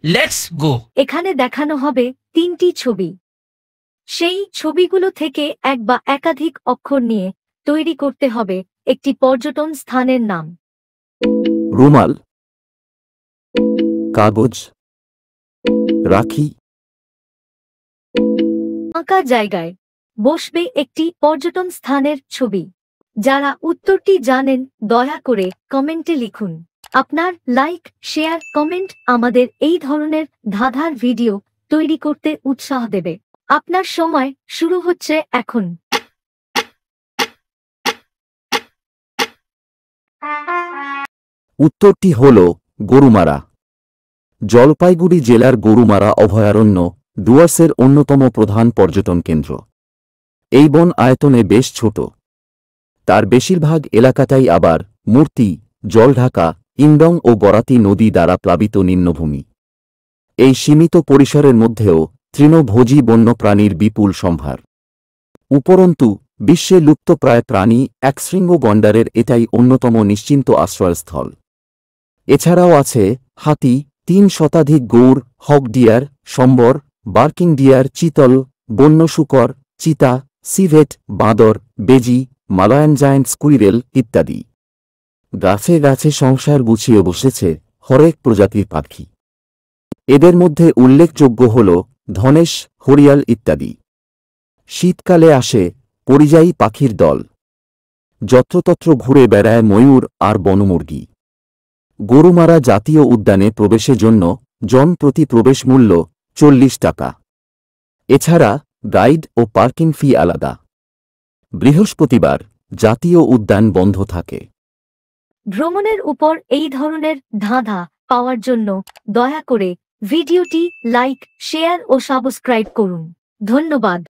Let's go. এখানে দেখানো হবে 3টি ছবি। সেই ছবিগুলো থেকে এক বা একাধিক অক্ষর নিয়ে তৈরি করতে হবে একটি পর্যটন স্থানের নাম। রুমাল, কাগজ, রাখি। ফাঁকা জায়গায় বসবে একটি পর্যটন স্থানের ছবি। যারা উত্তরটি জানেন দয়া করে কমেন্টে লিখুন। আপনার লাইক, শেয়ার, কমেন্ট আমাদের এই ধরনের ধাঁধার ভিডিও তৈরি করতে উৎসাহ দেবে। আপনার সময় শুরু হচ্ছে এখন। উত্তরটি হল গরুমারা। জলপাইগুড়ি জেলার গরুমারা অভয়ারণ্য ডুয়ার্সের অন্যতম প্রধান পর্যটন কেন্দ্র। এই বন আয়তনে বেশ ছোট। তার বেশিরভাগ এলাকাটাই আবার মূর্তি, জলঢাকা, ইংডং ও বরাতি নদী দ্বারা প্লাবিত নিম্নভূমি। এই সীমিত পরিসরের মধ্যেও তৃণভোজী বন্যপ্রাণীর বিপুল সম্ভার। উপরন্তু বিশ্বে লুপ্তপ্রায় প্রাণী একশৃঙ্গ গন্ডারের এটাই অন্যতম নিশ্চিন্ত আশ্রয়স্থল। এছাড়াও আছে হাতি, 3 শতাধিক গৌড়, হক ডিয়ার, সম্বর, বার্কিং ডিয়ার, চিতল, বন্য শূকর, চিতা, সিভেট, বাঁদর, বেজি, মালয়ান জায়ান্ট স্কুইরেল ইত্যাদি। গাছে গাছে সংসার গুছিয়ে বসেছে হরেক প্রজাতির পাখি। এদের মধ্যে উল্লেখযোগ্য হল ধনেশ, হরিয়াল ইত্যাদি। শীতকালে আসে পরিযায়ী পাখির দল। যত্রতত্র ঘুরে বেড়ায় ময়ূর আর বনমুরগি। গরুমারা জাতীয় উদ্যানে প্রবেশের জন্য জন প্রতি প্রবেশ মূল্য 40 টাকা। এছাড়া গাইড ও পার্কিং ফি আলাদা। বৃহস্পতিবার জাতীয় উদ্যান বন্ধ থাকে। ভ্রমণের উপর এই ধরনের ধাঁধা পাওয়ার জন্য দয়া করে ভিডিওটি লাইক, শেয়ার ও সাবস্ক্রাইব করুন। ধন্যবাদ।